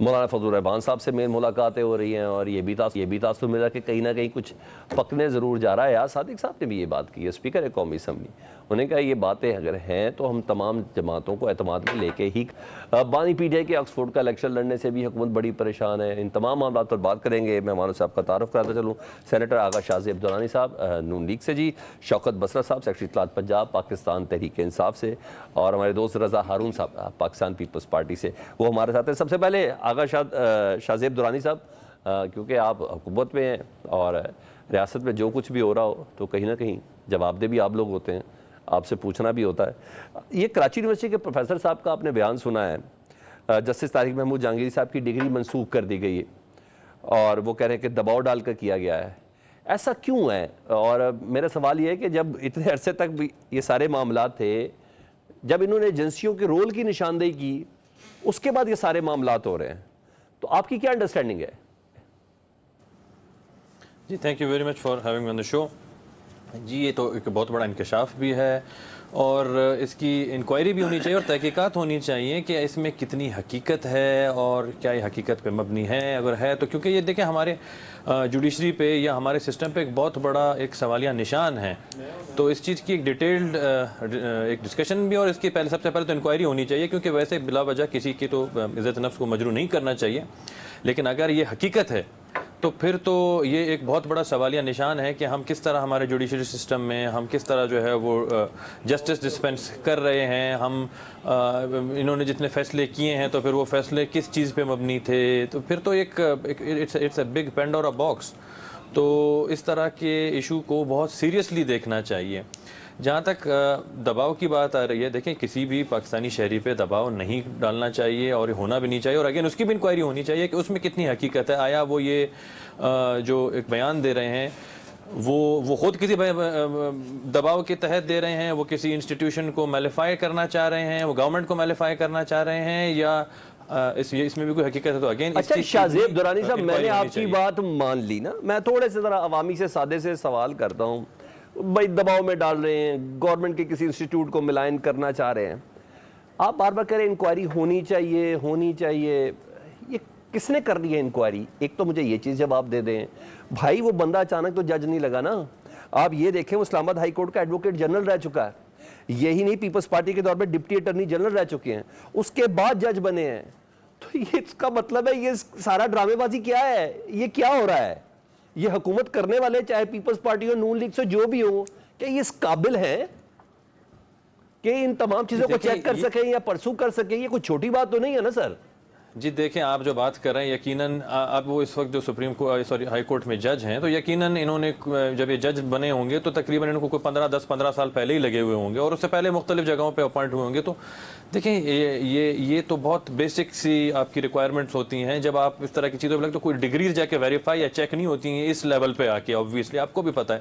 مولانا فضل الرحمان صاحب سے مین ملاقاتیں ہو رہی ہیں اور یہ بھی تاثر مل رہا ہے کہ کہیں نہ کہیں کچھ پکنے ضرور جا رہا ہے. یار صادق صاحب نے بھی یہ بات کی ہے, اسپیکر ہے قومی اسمبلی, انہوں نے کہا یہ باتیں اگر ہیں تو ہم تمام جماعتوں کو اعتماد میں لے کے ہی. بانی پی ٹی آئی کے آکسفورڈ کا الیکشن لڑنے سے بھی حکومت بڑی پریشان ہے. ان تمام معاملات پر بات کریں گے. مہمانوں صاحب کا تعارف کراتا چلوں. سینیٹر آغا شاہ زیب درانی صاحب نون لیگ سے جی, شوکت بسرا صاحب سیکرٹری اطلاعات پنجاب پاکستان تحریک انصاف سے, اور ہمارے دوست رضا ہارون صاحب پاکستان پیپلز پارٹی سے, وہ ہمارے ساتھ ہیں. سب سے پہلے آغا شاہ زیب درانی صاحب, کیونکہ آپ حکومت میں ہیں اور ریاست میں جو کچھ بھی ہو رہا ہو تو کہیں نہ کہیں جواب دہ بھی آپ لوگ ہوتے ہیں, آپ سے پوچھنا بھی ہوتا ہے. یہ کراچی یونیورسٹی کے پروفیسر صاحب کا آپ نے بیان سنا ہے, جسٹس طارق محمود جہانگیری صاحب کی ڈگری منسوخ کر دی گئی ہے اور وہ کہہ رہے ہیں کہ دباؤ ڈال کر کیا گیا ہے. ایسا کیوں ہے؟ اور میرا سوال یہ ہے کہ جب اتنے عرصے تک بھی یہ سارے معاملات تھے, جب انہوں نے ایجنسیوں کے رول کی نشاندہی کی, اس کے بعد یہ سارے معاملات ہو رہے ہیں, تو آپ کی کیا انڈرسٹینڈنگ ہے؟ جی thank you very much for having me on the show. جی یہ تو ایک بہت بڑا انکشاف بھی ہے اور اس کی انکوائری بھی ہونی چاہیے اور تحقیقات ہونی چاہیے کہ اس میں کتنی حقیقت ہے اور کیا یہ حقیقت پہ مبنی ہے. اگر ہے تو کیونکہ یہ دیکھیں ہمارے جوڈیشری پہ یا ہمارے سسٹم پہ ایک بہت بڑا ایک سوالیہ نشان ہے, تو اس چیز کی ایک ڈیٹیلڈ ایک ڈسکشن بھی, اور اس کی سب سے پہلے تو انکوائری ہونی چاہیے, کیونکہ ویسے بلا وجہ کسی کی تو عزت نفس کو مجروح نہیں کرنا چاہیے. لیکن اگر یہ حقیقت ہے تو پھر تو یہ ایک بہت بڑا سوالیہ نشان ہے کہ ہم کس طرح ہمارے جوڈیشری سسٹم میں ہم کس طرح جو ہے وہ جسٹس ڈسپینس کر رہے ہیں. ہم انہوں نے جتنے فیصلے کیے ہیں تو پھر وہ فیصلے کس چیز پہ مبنی تھے, تو پھر تو ایک it's a big Pandora box. تو اس طرح کے ایشو کو بہت سیریسلی دیکھنا چاہیے. جہاں تک دباؤ کی بات آ رہی ہے, دیکھیں کسی بھی پاکستانی شہری پہ دباؤ نہیں ڈالنا چاہیے اور ہونا بھی نہیں چاہیے, اور اگین اس کی بھی انکوائری ہونی چاہیے کہ اس میں کتنی حقیقت ہے. آیا وہ یہ جو ایک بیان دے رہے ہیں وہ خود کسی دباؤ کے تحت دے رہے ہیں, وہ کسی انسٹیٹیوشن کو میلیفائی کرنا چاہ رہے ہیں, وہ گورنمنٹ کو میلیفائی کرنا چاہ رہے ہیں, یا اس میں بھی کوئی حقیقت ہے؟ تو اگین اچھا شاہ زیب درانی صاحب, میں نے آپ کی بات مان لی نا, میں تھوڑے سے ذرا عوامی سے سادے سے سوال کرتا ہوں. بھائی دباؤ میں ڈال رہے ہیں, گورنمنٹ کے کسی انسٹیٹیوٹ کو ملائن کرنا چاہ رہے ہیں, آپ بار بار کہہ رہے ہیں انکوائری ہونی چاہیے. یہ کس نے کر دی ہے انکوائری؟ ایک تو مجھے یہ چیز جواب دے دیں. بھائی وہ بندہ اچانک تو جج نہیں لگا نا. آپ یہ دیکھیں وہ اسلام آباد ہائی کورٹ کا ایڈوکیٹ جنرل رہ چکا ہے, یہی نہیں پیپلز پارٹی کے دور پہ ڈپٹی اٹرنی جنرل رہ چکے ہیں, اس کے بعد جج بنے ہیں. تو یہ اس کا مطلب ہے یہ سارا ڈرامے بازی کیا ہے؟ یہ کیا ہو رہا ہے؟ یہ حکومت کرنے والے چاہے پیپلز پارٹی ہو نون لیگ سے جو بھی ہو, کہ یہ اس قابل ہیں کہ ان تمام چیزوں کو چیک کر سکیں یا پرسو کر سکیں؟ یہ کوئی چھوٹی بات تو نہیں ہے نا سر. جی دیکھیں آپ جو بات کر رہے ہیں یقیناً اب وہ اس وقت جو ہائی کورٹ میں جج ہیں, تو یقیناً انہوں نے جب یہ جج بنے ہوں گے تو تقریباً ان کو کوئی 10-15 سال پہلے ہی لگے ہوئے ہوں گے, اور اس سے پہلے مختلف جگہوں پہ اپوائنٹ ہوئے ہوں گے. تو دیکھیں یہ تو بہت بیسک سی آپ کی ریکوائرمنٹس ہوتی ہیں جب آپ اس طرح کی چیزوں پہ لگتے, تو کوئی ڈگریز جا کے ویریفائی یا چیک نہیں ہوتی ہیں اس لیول پہ آ کے. آبویسلی آپ کو بھی پتہ ہے,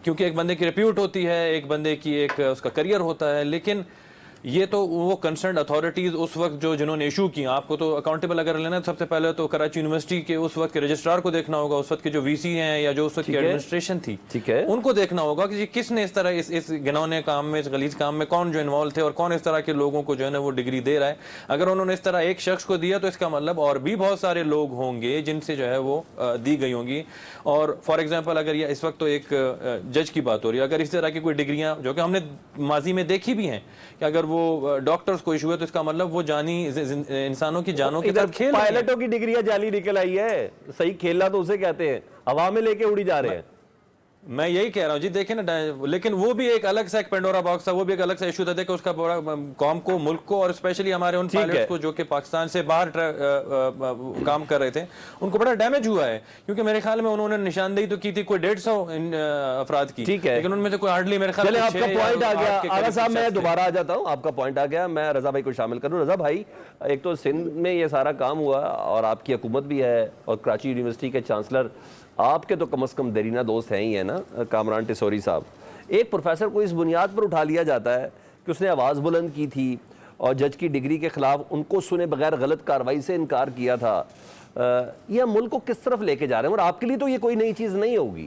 کیونکہ ایک بندے کی ریپیوٹ ہوتی ہے, ایک بندے کی ایک اس کا کریئر ہوتا ہے. لیکن یہ تو وہ کنسرنڈ اتھارٹیز اس وقت جنہوں نے ایشو کی, آپ کو تو اکاؤنٹیبل اگر لینا ہے سب سے پہلے تو کراچی یونیورسٹی کے اس وقت کے رجسٹرار کو دیکھنا ہوگا, اس وقت کے جو وی سی ہیں یا جو اس وقت کی ایڈمنسٹریشن تھی ان کو دیکھنا ہوگا کہ کس نے اس طرح اس گنونے کام میں, اس غلیظ کام میں کون جو انوالو تھے اور کون اس طرح کے لوگوں کو جو ہے نا وہ ڈگری دے رہا ہے. اگر انہوں نے اس طرح ایک شخص کو دیا تو اس کا مطلب اور بھی بہت سارے لوگ ہوں گے جن سے جو ہے وہ دی گئی ہوں گی. اور فار ایگزامپل اگر یہ اس وقت تو ایک جج کی بات ہو رہی ہے, اگر اس طرح کی کوئی ڈگریاں جو کہ ہم نے ماضی میں دیکھی بھی ہیں کہ اگر وہ ڈاکٹر کو ایشو ہے تو اس کا مطلب وہ جانی انسانوں کی جانوں کے ساتھ کھیل. پائلٹوں کی ڈگریاں جعلی نکل آئی ہے, صحیح کھیلنا تو اسے کہتے ہیں, ہوا میں لے کے اڑی جا رہے ہیں. میں یہی کہہ رہا ہوں جی دیکھیں نا, لیکن وہ بھی ایک الگ سا ایک پینڈورا باکس تھا, وہ بھی ایک الگ سا ایشو تھا. دیکھیں اس کا پورا قوم کو, ملک کو, اور اسپیشلی ہمارے ان پائلٹس کو جو کہ پاکستان سے باہر کام کر رہے تھے ان کو بڑا ڈیمیج ہوا ہے, کیونکہ میرے خیال میں انہوں نے نشاندہی تو کی تھی کوئی 150 افراد کی, لیکن ان میں سے کوئی ہارڈلی میرے خیال میں آپ کا پوائنٹ آ گیا. آغا صاحب میں دوبارہ آ جاتا ہوں, آپ کا پوائنٹ آ گیا, میں رضا بھائی کو شامل کروں. رضا بھائی, ایک تو سندھ میں یہ سارا کام ہوا اور آپ کی حکومت بھی ہے اور کراچی یونیورسٹی کے چانسلر آپ کے تو کم از کم دیرینہ دوست ہیں ہی ہے نا, کامران ٹیسوری صاحب. ایک پروفیسر کو اس بنیاد پر اٹھا لیا جاتا ہے کہ اس نے آواز بلند کی تھی اور جج کی ڈگری کے خلاف ان کو سنے بغیر غلط کارروائی سے انکار کیا تھا. یہ ملک کو کس طرف لے کے جا رہے ہیں؟ اور آپ کے لیے تو یہ کوئی نئی چیز نہیں ہوگی.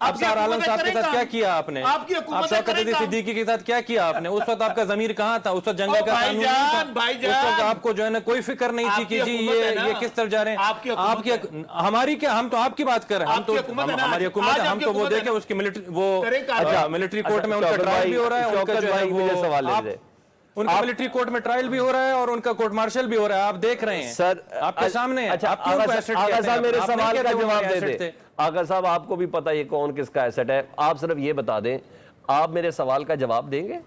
ابصار عالم صاحب کے ساتھ کیا کیا آپ نے؟ آپ کی آپ حکومت شوکت عزیز صدیقی کے ساتھ کیا کیا آپ نے؟ اس وقت آپ کا ضمیر کہاں تھا؟ اس وقت جنگل کا قانون نہیں تھا، اس وقت آپ کو جو ہے نا کوئی فکر نہیں تھی کہ جی یہ کس طرف جا رہے ہیں؟ آپ کی ہماری کیا، ہم تو آپ کی بات کر رہے ہیں، ہم تو ہماری حکومت ہے، ہم تو وہ دیکھیں اس کی ملٹری، وہ ملٹری کورٹ میں ان کا ٹرائل بھی ہو رہا ہے، ان کا جو ہے وہ ان کا ملٹری کورٹ میں ٹرائل بھی ہو رہا ہے اور ان کا کورٹ مارشل بھی ہو رہا ہے، آپ دیکھ رہے ہیں سر آپ کے سامنے ہیں۔ آپ کیوں کو ایسٹ آغا کہتے صاحب ہیں؟ میرے آپ نہیں سوال کا کہتے وہ جواب میرے دے ایسٹ دیں۔ تھے۔ آغا صاحب آپ کو بھی پتا یہ کون کس کا ایسٹ ہے، آپ صرف یہ بتا دیں آپ میرے سوال کا جواب دیں گے؟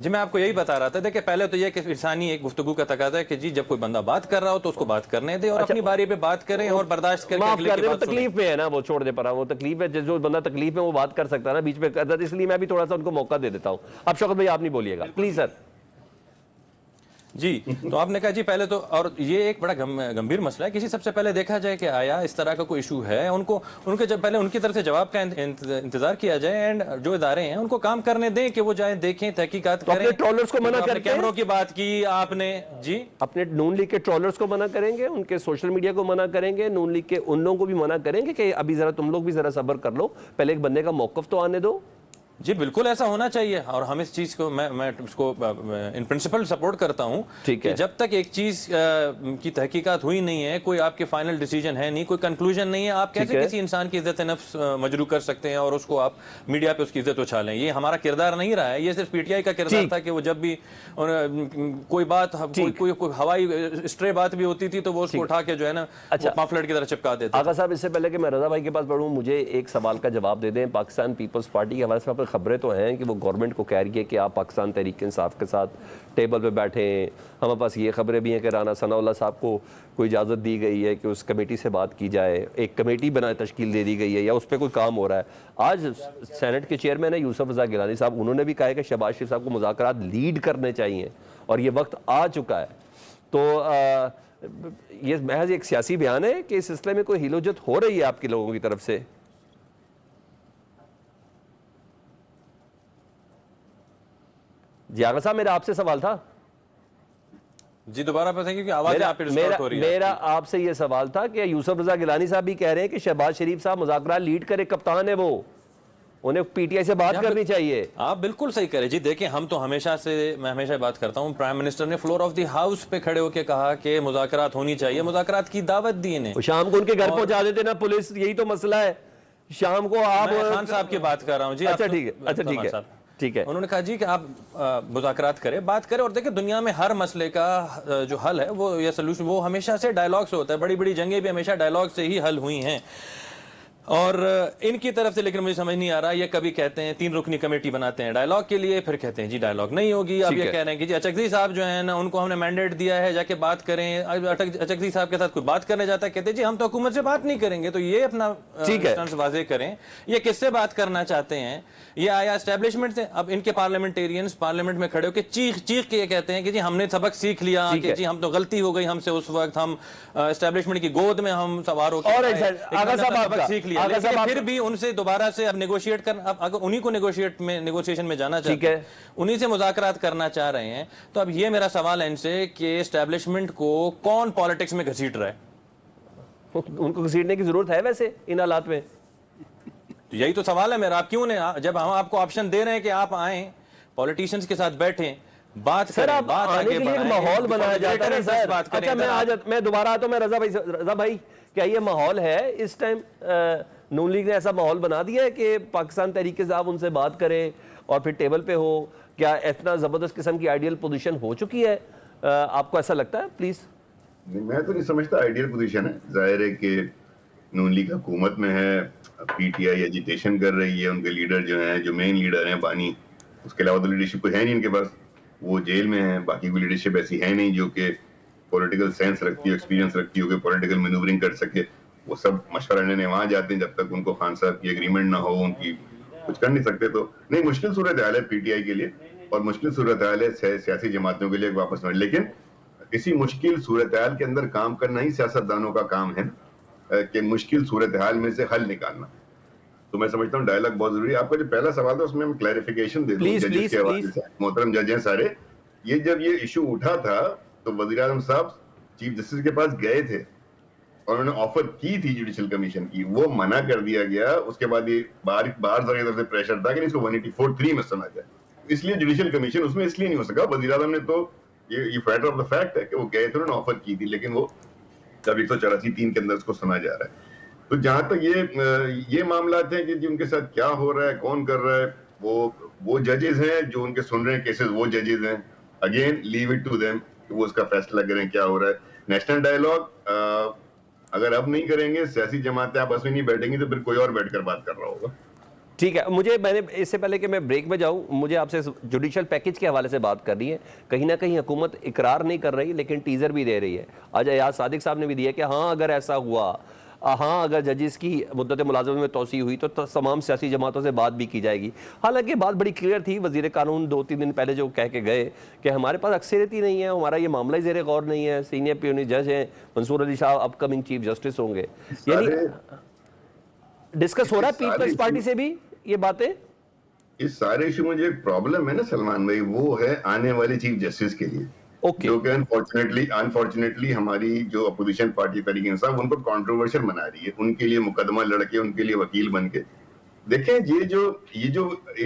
جی میں آپ کو یہی بتا رہا تھا، دیکھیں پہلے تو یہ کہ انسانی ایک گفتگو کا تقاضا ہے کہ جی جب کوئی بندہ بات کر رہا ہو تو اس کو بات کرنے دیں اور اپنی باری پہ بات کریں اور برداشت کر کے معاف اگلے کر کی دیں، وہ بات سنیں۔ تکلیف میں ہے نا، وہ چھوڑ دے پڑا، وہ تکلیف ہے، جو بندہ تکلیف میں وہ بات کر سکتا ہے نا بیچ میں کرتا ہے، اس لیے میں بھی تھوڑا سا ان کو موقع دے دیتا ہوں۔ اب شوکت بھائی آپ نہیں بولیے گا پلیز سر۔ جی تو آپ نے کہا جی پہلے تو، اور یہ ایک بڑا گمبھیر مسئلہ ہے، کسی سب سے پہلے دیکھا جائے کہ آیا اس طرح کا کوئی ایشو ہے، ان کے جب پہلے ان کی طرف سے جواب کا انتظار کیا جائے، اینڈ جو ادارے ہیں ان کو کام کرنے دیں کہ وہ جائیں دیکھیں تحقیقات کریں۔ اپنے ٹرولرز کو منع کرتے ہیں، کیمروں کی بات کی آپ نے جی، اپنے نون لیگ کے ٹرولرز کو منع کریں گے، ان کے سوشل میڈیا کو منع کریں گے، نون لیگ کے ان لوگوں کو بھی منع کریں گے کہ ابھی ذرا تم لوگ بھی ذرا صبر کر لو، پہلے ایک بندے کا موقف تو آنے دو۔ جی بالکل ایسا ہونا چاہیے، اور ہم اس چیز کو میں اس کو ان پرنسپل سپورٹ کرتا ہوں کہ جب تک ایک چیز کی تحقیقات ہوئی نہیں ہے، کوئی آپ کے فائنل ڈیسیجن ہے نہیں، کوئی کنکلوژن نہیں ہے، آپ کیسے کسی انسان کی عزت نفس مجروح کر ستے ہیں اور اس کو آپ میڈیا پہ اس کی عزت اچھالیں؟ یہ ہمارا کردار نہیں رہا ہے، یہ صرف پی ٹی آئی کا کردار تھا کہ وہ جب بھی کوئی بات کوئی ہوائی اسٹرے بات بھی ہوتی تھی تو وہ اس کو اٹھا کے جو ہے نا پامفلٹ کی طرح چپکا دیتے۔ آغا صاحب اس سے پہلے کہ میں رضا بھائی کے پاس بڑھوں، مجھے ایک سوال کا جواب دے دیں۔ پاکستان پیپلز پارٹی کے حوالے سے خبریں تو ہیں کہ وہ گورنمنٹ کو کہہ رہی ہے کہ آپ پاکستان تحریک انصاف کے ساتھ ٹیبل پہ بیٹھیں، ہمارے پاس یہ خبریں بھی ہیں کہ رانا ثناء اللہ صاحب کو کوئی اجازت دی گئی ہے کہ اس کمیٹی سے بات کی جائے، ایک کمیٹی تشکیل دے دی گئی ہے یا اس پہ کوئی کام ہو رہا ہے۔ آج سینٹ کے چیئرمین ہیں یوسف رضا گیلانی صاحب، انہوں نے بھی کہا ہے کہ شہباز شریف صاحب کو مذاکرات لیڈ کرنے چاہیے اور یہ وقت آ چکا ہے۔ تو یہ محض ایک سیاسی بیان ہے کہ اس سلسلے میں کوئی ہیلوجت ہو رہی ہے آپ کے لوگوں کی طرف سے؟ جی آغا صاحب میرا آپ سے سوال تھا۔ جی دوبارہ پتہ ہے کیونکہ آواز آپ پہ ڈسٹارٹ ہو رہی ہے۔ میرا آپ سے یہ سوال تھا کہ یوسف رضا گیلانی صاحب بھی کہہ رہے ہیں کہ شہباز شریف صاحب مذاکرات لیڈ کرے، کپتان ہے وہ، انہیں پی ٹی آئی سے بات کرنی چاہیے۔ آپ بالکل صحیح کریں جی، دیکھیں ہم تو میں ہمیشہ بات کرتا ہوں، پرائم منسٹر نے فلور آف دی ہاؤس پہ کھڑے ہو کے کہا کہ مذاکرات ہونی چاہیے، مذاکرات کی دعوت دی انہیں۔ شام کو ان کے گھر پہنچا دیتے نا پولیس، یہی تو مسئلہ ہے۔ شام کو آپ خان صاحب کی بات کر رہا ہوں جی۔ اچھا ٹھیک ہے، اچھا ٹھیک ہے، ٹھیک ہے۔ انہوں نے کہا جی کہ آپ مذاکرات کریں، بات کریں، اور دیکھیں دنیا میں ہر مسئلے کا جو حل ہے وہ یا سلوشن وہ ہمیشہ سے ڈائلاگ سے ہوتا ہے، بڑی بڑی جنگیں بھی ہمیشہ ڈائلاگ سے ہی حل ہوئی ہیں، اور ان کی طرف سے لیکن مجھے سمجھ نہیں آ رہا، یہ کبھی کہتے ہیں 3 رکنی کمیٹی بناتے ہیں ڈائلاگ کے لیے، پھر کہتے ہیں جی ڈائلاگ نہیں ہوگی، اب یہ کہہ رہے ہیں کہ جی اچکزئی صاحب جو ہیں نا ان کو ہم نے مینڈیٹ دیا ہے جا کے بات کریں، اچکزئی صاحب کے ساتھ کوئی بات کرنے جاتا ہے کہتے ہیں جی ہم تو حکومت سے بات نہیں کریں گے، تو یہ اپنا اسٹینس واضح کریں، یہ کس سے بات کرنا چاہتے ہیں؟ یہ آیا اسٹیبلشمنٹ سے؟ اب ان کے پارلیمنٹیرینز پارلیمنٹ میں کھڑے ہو کے چیخ چیخ کے یہ کہتے ہیں کہ جی ہم نے سبق سیکھ لیا، کہ جی ہم تو غلطی ہو گئی ہم سے اس وقت، ہم اسٹیبلشمنٹ کی گود میں ہم سوار ہو کے سبق سیکھ لیا، لیکن پھر بھی ان سے دوبارہ سے اب نیگوشیٹ کرنا، اب اگر انہی کو نیگوشیشن میں جانا چاہتے ہیں، انہی سے مذاکرات کرنا چاہ رہے ہیں، تو اب یہ میرا سوال ہے ان سے کہ اسٹیبلشمنٹ کو کون پالیٹکس میں گھسیٹ رہا ہے؟ ان کو گھسیٹنے کی ضرورت ہے ویسے ان حالات میں؟ یہی تو سوال ہے میرا، آپ کیوں نے، جب ہم آپ کو آپشن دے رہے ہیں کہ آپ آئیں پولیٹیشینز کے ساتھ بیٹھیں، بات کریں، بات آگے بڑھائیں، ماحول بنایا جاتا ہے سر۔ اچھا میں دوبارہ آتا ہوں، میں رضا بھائی کیا یہ ماحول ہے اس ٹائم؟ نون لیگ نے ایسا ماحول بنا دیا ہے کہ پاکستان تحریک صاحب ان سے بات کرے اور پھر ٹیبل پہ ہو؟ کیا اتنا زبردست قسم کی آئیڈیل پوزیشن ہو چکی ہے؟ آپ کو ایسا لگتا ہے؟ پلیز۔ میں تو نہیں سمجھتا آئیڈیل پوزیشن ہے، ظاہر ہے کہ نون لیگ حکومت میں ہے، پی ٹی آئی ایجیٹیشن کر رہی ہے، ان کے لیڈر جو ہیں، جو مین لیڈر ہیں بانی، اس کے علاوہ تو لیڈرشپ کوئی ہے نہیں ان کے پاس، وہ جیل میں ہیں، باقی کوئی لیڈرشپ ایسی ہے نہیں جو کہ پولیٹیکل سینس رکھتی ہو، ایکسپیرینس رکھتی ہو کہ پولیٹیکل مینوورنگ کر سکے۔ وہ سب مشورہ لینے وہاں جاتے ہیں، جب تک ان کو خان صاحب کی ایگریمنٹ نہ ہو ان کی کچھ کر نہیں سکتے۔ تو نہیں، مشکل صورتحال ہے پی ٹی آئی کے لیے، اور مشکل صورتحال ہے سیاسی جماعتوں کے لیے واپس میں، لیکن اسی مشکل صورتحال کے اندر کام کرنا ہی سیاستدانوں کا کام ہے کہ مشکل صورتحال میں سے حل نکالنا۔ تو میں سمجھتا ہوں ڈائلاگ بہت ضروری ہے۔ آپ کا جو پہلا سوال تھا اس میں کلیریفیکیشن دے دوں ججز کے حوالے سے، محترم جج ہیں سارے، یہ جب یہ ایشو اٹھا تھا تو وزیر اعظم صاحب چیف جسٹس کے پاس گئے تھے اور انہوں نے آفر کی تھی جوڈیشل کمیشن کی, وہ منع کر دیا گیا. اس کے بعد یہ باہر سے پریشر تھا کہ اس کو 184(3) میں سنا جائے, اس لیے جوڈیشل کمیشن اس میں اس لیے نہیں ہو سکا. وزیر اعظم نے تو یہ فیکٹر آف دا فیکٹ ہے کہ وہ گئے تھے, انہوں نے آفر کی تھی, لیکن وہ اب 184(3) کے اندر اس کو سنا جا رہا ہے. تو جہاں تک یہ معاملات ہیں کہ جن کے ساتھ کیا ہو رہا ہے, کون کر رہا ہے, وہ ججز ہیں جو ان کے سن رہے ہیں کیسز, وہ ججز ہیں. Again leave it to them کہ وہ اس کا فیصلہ کریں کیا ہو رہا ہے. نیشنل ڈائیلاگ اگر اب نہیں کریں گے, سیاسی جماعتیں آپس میں نہیں بیٹھیں گی, تو پھر کوئی اور بیٹھ کر بات کر رہا ہوگا. ٹھیک ہے, میں نے اس سے پہلے کہ میں بریک میں جاؤں, مجھے آپ سے جوڈیشل پیکج کے حوالے سے بات کرنی ہے. کہیں نہ کہیں حکومت اقرار نہیں کر رہی لیکن ٹیزر بھی دے رہی ہے. آج ایاز صادق صاحب نے بھی دیا کہ ہاں اگر ایسا ہوا, ہاں اگر ججز کی مدت ملازمت میں توسیع ہوئی تو تمام سیاسی جماعتوں سے بات بھی کی جائے گی. حالانکہ بات بڑی کلیئر تھی, وزیر قانون 2-3 دن پہلے جو کہہ کے گئے کہ ہمارے پاس اکثریت ہی نہیں ہے, ہمارا یہ معاملہ ہی زیر غور نہیں ہے. سینئر پیونی جج ہیں منصور علی شاہ, اپ کمنگ چیف جسٹس ہوں گے. یعنی ڈسکس ہو رہا ہے پیپلز پارٹی سے بھی یہ باتیں. اس سارے ایشو میں جو ایک پرابلم ہے نا سلمان بھائی, وہ ہے آنے والے چیف جسٹس کے لیے, جو کہ انفارچونیٹلی ہماری جو اپوزیشن پارٹی تحریک انصاف ان کو کنٹروورشل بنا رہی ہے. ان کے لیے مقدمہ لڑ کے, ان کے لیے وکیل بن کے. دیکھیں یہ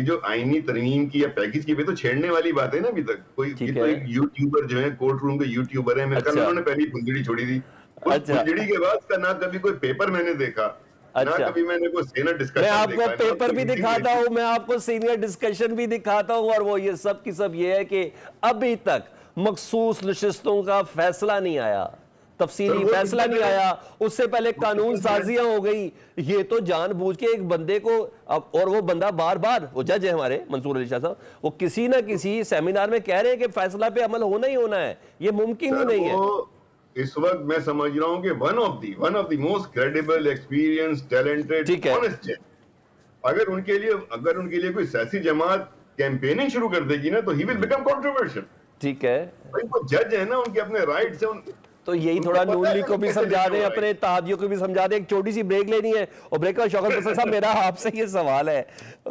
جو آئینی ترمیم کی یا پیکج کی, تو چھیڑنے والی بات ہے نا. ابھی تک کوئی یوٹیوبر جو ہے, کورٹ روم کے یوٹیوبر ہیں, میں کل انہوں نے پہلی پھنجڑی چھوڑی تھی. اس پھنجڑی کے بعد کا نہ کبھی کوئی پیپر میں نے دیکھا, نہ کبھی میں نے کوئی سینئر ڈسکشن دیکھا. میں آپ کو پیپر بھی دکھاتا ہوں, میں آپ کو سینئر ڈسکشن بھی دکھاتا ہوں, اور وہ یہ سب کی سب یہ ہے کہ ابھی تک مخصوص نشستوں کا فیصلہ نہیں آیا, تفصیلی فیصلہ نہیں آیا. اس سے پہلے قانون سازیاں ہو گئی. یہ تو جان بوجھ کے ایک بندے کو, اور وہ بندہ بار بار, وہ جج ہے ہمارے منصور علی شاہ صاحب, وہ کسی نہ کسی سیمینار میں کہہ رہے ہیں کہ فیصلہ پہ عمل ہونا ہی ہونا ہے, یہ ممکن ہی نہیں ہے. اس وقت میں سمجھ رہا ہوں کہ one of the most credible, experience, talented, honest جج, اگر ان کے لیے کوئی سیاسی جماعت کیمپیننگ شروع کر دے گی نا, تو ہی ول بیکم کنٹروورشل. ٹھیک ہے, وہ جج ہے نا, ان کے اپنے رائٹس ہیں. تو یہی تھوڑا نون لیگ کو بھی سمجھا دیں, اپنے اتحادیوں کو بھی سمجھا دیں. ایک چھوٹی سی بریک لینی ہے, اور بریک کا شوکت حسن صاحب میرا آپ سے یہ سوال ہے,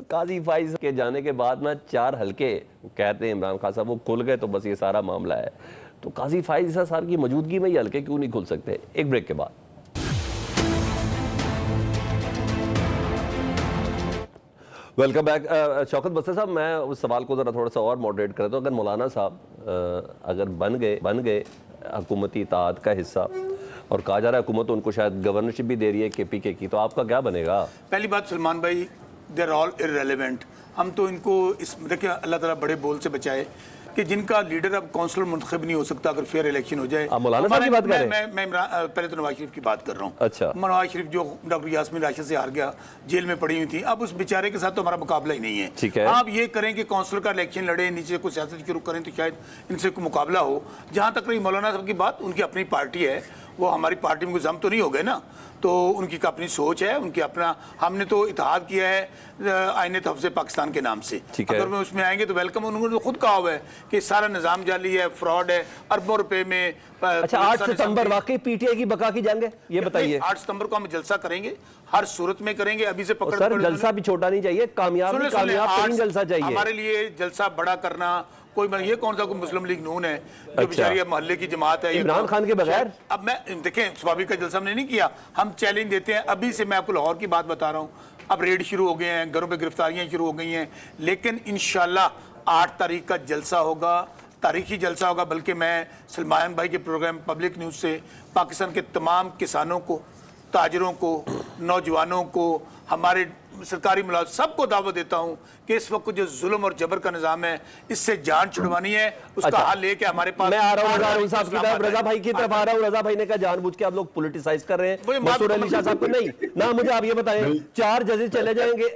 قاضی فائز کے جانے کے بعد نا 4 حلقے کہتے ہیں عمران خان صاحب وہ کھل گئے, تو بس یہ سارا معاملہ ہے. تو قاضی فائز صاحب کی موجودگی میں یہ حلقے کیوں نہیں کھل سکتے؟ ایک بریک کے بعد. Welcome back. شوکت بستر صاحب, میں اس سوال کو ذرا تھوڑا سا اور ماڈریٹ کرتا ہوں. اگر مولانا صاحب اگر بن گئے حکومتی اتحاد کا حصہ, اور کہا جا رہا ہے حکومت ان کو شاید گورنرشپ بھی دے رہی ہے KPK کی, تو آپ کا کیا بنے گا؟ پہلی بات سلمان بھائی, دے آر آل irrelevant. ہم تو ان کو دیکھیں, اللہ تعالیٰ بڑے بول سے بچائے کہ جن کا لیڈر اب کونسلر منتخب نہیں ہو سکتا اگر فیئر الیکشن ہو جائے. آپ مولانا صاحب کی بات کر رہے ہیں؟ میں پہلے تو نواز شریف کی بات کر رہا ہوں. اچھا, نواز شریف جو ڈاکٹر یاسمین راشد سے ہار گیا, جیل میں پڑی ہوئی تھی, اب اس بیچارے کے ساتھ تو ہمارا مقابلہ ہی نہیں ہے. ٹھیک ہے, آپ یہ کریں کہ کونسلر کا الیکشن لڑے, نیچے کوئی سیاست شروع کریں, تو شاید ان سے کوئی مقابلہ ہو. جہاں تک رہی مولانا صاحب کی بات, ان کی اپنی پارٹی ہے, وہ ہماری پارٹی میں کوئی ضم تو نہیں ہو گئے نا, تو ان کی اپنی سوچ ہے, ان کی اپنا. ہم نے تو اتحاد کیا ہے آئین تحفظ پاکستان کے نام سے, اگر وہ اس میں آئیں گے تو ویلکم. انہوں نے خود کہا ہوا ہے کہ سارا نظام جعلی ہے, فراڈ ہے, اربوں روپے میں. اچھا, 8 ستمبر واقعی PTI کی بقا کی جنگ ہے, یہ بتائیے. 8 ستمبر کو ہم جلسہ کریں گے, ہر صورت میں کریں گے. ابھی سے پکڑ سر جلسہ بھی چھوٹا نہیں چاہیے, کامیاب ترین جلسہ چاہیے ہمارے لیے. جلسہ بڑا کرنا کوئی, یہ کون سا کوئی مسلم لیگ نون ہے جو بیچاری محلے کی جماعت ہے, عمران خان کے بغیر. اب میں دیکھیں, سوابی کا جلسہ ہم نے نہیں کیا, ہم چیلنج دیتے ہیں. ابھی سے میں آپ کو لاہور کی بات بتا رہا ہوں, اب ریڈ شروع ہو گئے ہیں, گھروں پہ گرفتاریاں شروع ہو گئی ہیں, لیکن انشاءاللہ 8 تاریخ کا جلسہ ہوگا, تاریخی جلسہ ہوگا. بلکہ میں سلمان بھائی کے پروگرام پبلک نیوز سے پاکستان کے تمام کسانوں کو, تاجروں کو, نوجوانوں کو, ہمارے سرکاری ملازم سب کو دعوت دیتا ہوں کہ اس وقت جو ظلم اور جبر کا نظام ہے, اس سے جان چھڑوانی ہے, اس کا حل لے کے ہمارے پاس. میں آ رہا ہوں رضا صاحب کی طرف, رضا بھائی کی طرف آ رہا ہوں. رضا بھائی نے کہا جان بوجھ کے آپ لوگ پولیٹیسائز کر رہے ہیں منصور علی شاہ صاحب کو. نہیں نہ, مجھے آپ یہ بتائیں, 4 ججز چلے جائیں گے,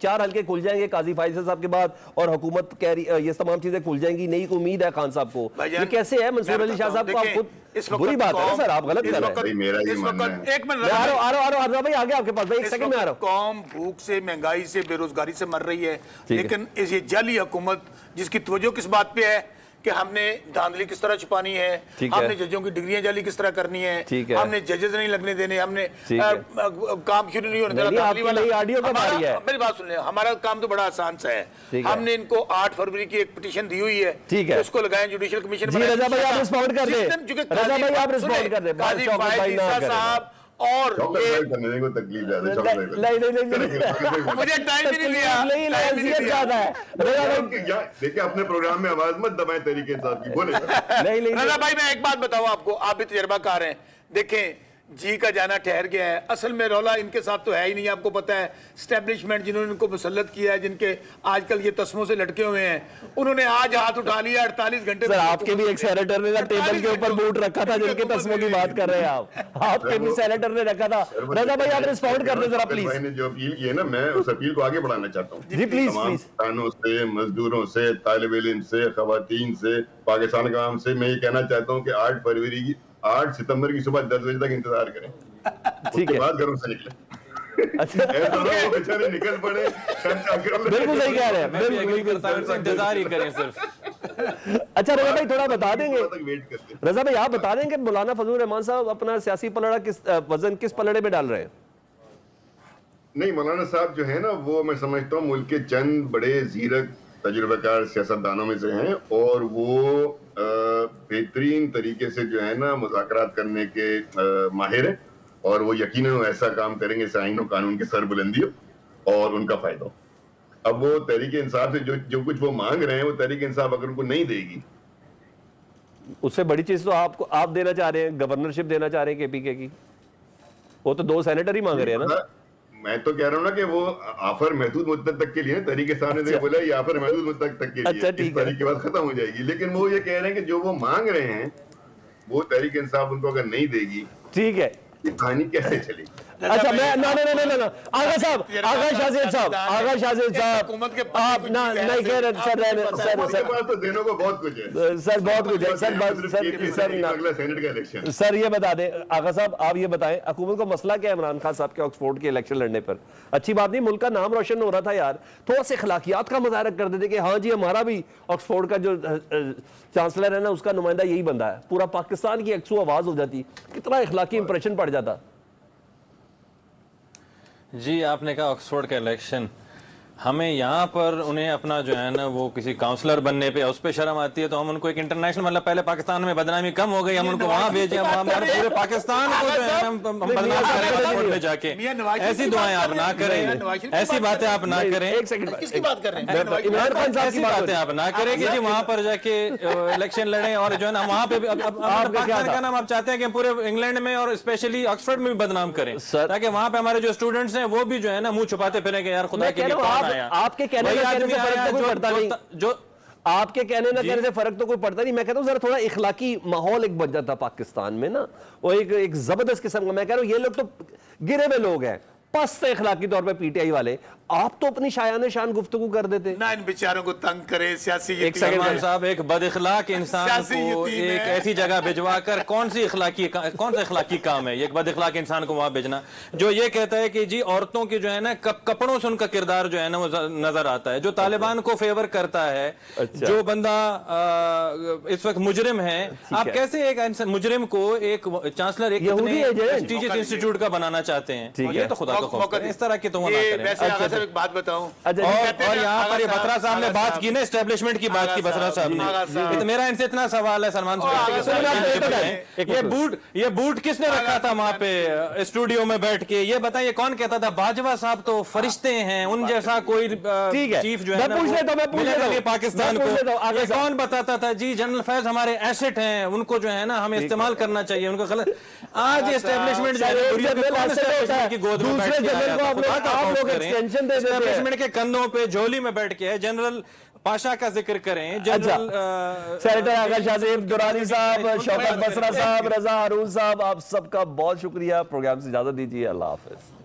4 حلقے کھل جائیں گے قاضی فائز صاحب کے بعد, اور حکومت کہہ رہی یہ تمام چیزیں کھل جائیں گی, نئی امید ہے خان صاحب کو. یہ کیسے ہے منصور علی شاہ صاحب کو؟ آپ خود بری بات ہے سر, آپ غلط کر رہے ہیں. ایک منٹ, آ رہا ہوں رضا بھائی, آگے آپ کے پاس, ایک سیکنڈ میں آ رہا ہوں. قوم بھوک سے, مہنگائی سے, بے روزگاری سے مر رہی ہے, لیکن یہ جعلی حکومت جس کی توجہ کس بات پہ ہے کہ ہم نے دھاندلی کس طرح چھپانی ہے, ٹھیک ہم ہے. نے ججوں کی ڈگریاں جعلی کس طرح کرنی ہے, ٹھیک ہے. ہم نے ججز نہیں لگنے دینے, ہم نے ٹھیک ہے. کام کیوں نہیں ہونے دینا. نہیں, آپ دھاندلی کی والا نئی آڈیو کب آ رہی ہے؟ میری بات سن لیں, ہمارا کام تو بڑا آسان سا ہے. ٹھیک ہے. ہم نے ان کو 8 فروری کی ایک پٹیشن دی ہوئی ہے, ٹھیک ہے. اس کو لگائیں جوڈیشل کمیشن. جی رضا بھائی آپ رسپونڈ کر دیں, رضا بھائی آپ رسپونڈ کر دیں, قاضی شوکت فائز بھائی نہ عیسیٰ کریں. صاحب اور کرنے کو تکلیف زیادہ نہیں مجھے ٹائم بھی نہیں دیا, نہیں حیثیت زیادہ ہے. رضا بھائی دیکھیں اپنے پروگرام میں آواز مت دبائیں تحریک انصاف کی, بولے. نہیں رضا بھائی میں ایک بات بتاؤں آپ کو, آپ بھی تجربہ کار ہیں. دیکھیں جی کا جانا ٹھہر گیا ہے, اصل میں رولا ان کے ساتھ تو ہے ہی نہیں. آپ کو پتا ہے اسٹیبلشمنٹ جنہوں نے ان کو مسلط کیا ہے, جن کے آج کل یہ تسموں سے لٹکے ہوئے ہیں, انہوں نے آج ہاتھ اٹھا لیا 48 گھنٹے. سر آپ کے بھی ایک سینیٹر نے ٹیبل کے اوپر بوٹ رکھا تھا جن کے تسموں کی بات کر رہے ہیں آپ کے بھی سینیٹر نے رکھا تھا. رضا بھائی آپ رسپونڈ کر دیں ذرا پلیز. بھائی نے جو اپیل کی ہے نا, میں اس اپیل کو آگے بڑھانا چاہتا ہوں. جی پلیز تمام پلیز. کسانوں سے, مزدوروں سے, طالب علم سے, خواتین سے, پاکستان کا عوام سے میں یہ کہنا چاہتا ہوں کہ 8 ستمبر کی صبح 10 بجے تک انتظار کریں, اس کے بعد گھروں سے نکلیں. اچھا وہ بیچارے نکل پڑے. بالکل صحیح کہہ رہے ہیں, میں بھی بالکل اگری کرتا ہوں, ان سے انتظار ہی کریں صرف. اچھا رضا بھائی تھوڑا بتا دیں گے, ویٹ کرتے. رضا بھائی آپ بتا دیں کہ مولانا فضل الرحمان صاحب اپنا سیاسی پلڑا وزن کس پلڑے میں ڈال رہے ہیں؟ نہیں, مولانا صاحب جو ہے نا وہ میں سمجھتا ہوں ملک کے چند بڑے زیرک تجربہ کار سیاستدانوں میں سے ہیں, اور وہ بہترین طریقے سے جو ہے نا مذاکرات کرنے کے ماہر ہیں, اور وہ یقیناً ایسا کام کریں گے آئین و قانون کی سر بلندی ہو اور ان کا فائدہ ہو. اب وہ تحریک انصاف سے جو کچھ وہ مانگ رہے ہیں, وہ تحریک انصاف اگر ان کو نہیں دے گی, اس سے بڑی چیز تو آپ دینا چاہ رہے ہیں, گورنرشپ دینا چاہ رہے ہیں KPK کی, وہ تو 2 سینیٹر ہی مانگ رہے ہیں نا. میں تو کہہ رہا ہوں نا کہ وہ آفر محدود مدت تک کے لیے, تحریک انصاف نے بولا یہ آفر محدود مدت تک کے لیے, اس تاریخ کے بعد ختم ہو جائے گی. لیکن وہ یہ کہہ رہے ہیں کہ جو وہ مانگ رہے ہیں وہ تحریک انصاف ان کو اگر نہیں دے گی, ٹھیک ہے. یہ کہانی کیسے چلے گی؟ اچھا میں آغا صاحب, آغا شاہزیب صاحب, آغا شاہزیب صاحب آپ نہیں کہہ رہے سر پاس تو دینوں کو بہت کچھ ہے سر, بہت کچھ ہے سر. یہ بتا دیں آغا صاحب, آپ یہ بتائیں حکومت کو مسئلہ کیا ہے عمران خان صاحب کے آکسفورڈ کے الیکشن لڑنے پر؟ اچھی بات نہیں, ملک کا نام روشن ہو رہا تھا یار, تھوڑا سے اخلاقیات کا مظاہرہ کر دیتے کہ ہاں جی ہمارا بھی آکسفورڈ کا جو چانسلر ہے نا اس کا نمائندہ یہی بندہ ہے, پورا پاکستان کی ایکسو آواز ہو جاتی, کتنا اخلاقی امپریشن پڑ جاتا. جی آپ نے کہا آکسفورڈ کا الیکشن, ہمیں یہاں پر انہیں اپنا جو ہے نا وہ کسی کاؤنسلر بننے پہ اس پہ شرم آتی ہے, تو ہم ان کو ایک انٹرنیشنل, مطلب پہلے پاکستان میں بدنامی کم ہو گئی, ہم ان کو وہاں بھیجیں, وہاں پورے پاکستان کو جو ہے ہم بدنام کریں آکسفورڈ میں جا کے. ایسی دعائیں آپ نہ کریں, ایسی باتیں آپ نہ کریں, ایک سیکنڈ, کس کی بات کر رہے ہیں؟ عمران خان صاحب ایسی باتیں آپ نہ کریں کہ جی وہاں پر جا کے الیکشن لڑیں, اور جو ہے نا وہاں پہ پاکستان کا نام آپ چاہتے ہیں کہ پورے انگلینڈ میں اور اسپیشلی آکسفورڈ میں بھی بدنام کریں, تاکہ وہاں پہ ہمارے جو اسٹوڈنٹس ہیں وہ بھی جو ہے نا منہ چھپاتے پھریں کہ یار خدا کے لیے کون آیا. آپ کے کہنے آپ کے کہنے نہ کہنے سے فرق تو کوئی پڑتا نہیں. میں کہتا ہوں ذرا تھوڑا اخلاقی ماحول ایک بن جاتا پاکستان میں نا, وہ ایک زبردست قسم کا. میں کہہ رہا ہوں یہ لوگ تو گرے ہوئے لوگ ہیں, پست اخلاقی طور پہ PTI والے, آپ تو اپنی شایان شان گفتگو کر دیتے. نہ ان بیچاروں کو تنگ کرے سیاسی. ایک سلمان صاحب ایک بد اخلاق انسان کو ایک ایسی جگہ بھجوا کر کون سا اخلاقی کام ہے یہ ایک بد اخلاق انسان کو وہاں بھیجنا, جو یہ کہتا ہے کہ جی عورتوں کی جو ہے نا کپڑوں سے ان کا کردار جو ہے نا وہ نظر آتا ہے, جو طالبان کو فیور کرتا ہے, جو بندہ اس وقت مجرم ہے, آپ کیسے ایک مجرم کو ایک چانسلر ایک پریسٹیجیس انسٹیٹیوٹ کا بنانا چاہتے ہیں؟ یہ تو خدا کا خوف ہے, اس طرح کی تو وہ نہ کریں. ایک بات بتاؤں, اور یہاں پر یہ بترا صاحب نے بات کی نا اسٹیبلشمنٹ کی بات کی, بترا صاحب نے, میرا ان سے اتنا سوال ہے سلمان صاحب, یہ بوٹ کس نے رکھا تھا وہاں پہ اسٹوڈیو میں بیٹھ کے, یہ بتائیں کون کہتا تھا؟ باجوہ صاحب تو فرشتے ہیں, ان جیسا کوئی چیف جو ہے نا پاکستان کو, کون بتاتا تھا جی جنرل فیض ہمارے ایسٹ ہیں, ان کو جو ہے نا ہمیں استعمال کرنا چاہیے, ان کو غلط. آج اسٹیبلشمنٹ جو ہے کی گود میں بیٹھ کے اسٹیبلشمنٹ کے کندھوں پہ جھولی میں بیٹھ کے جنرل پاشا کا ذکر کریں, جنرل سینیٹر آغا شاہزیب درانی صاحب, شوکت بسرا صاحب, رضا ہارون صاحب, آپ سب کا بہت شکریہ. پروگرام سے اجازت دیجیے, اللہ حافظ.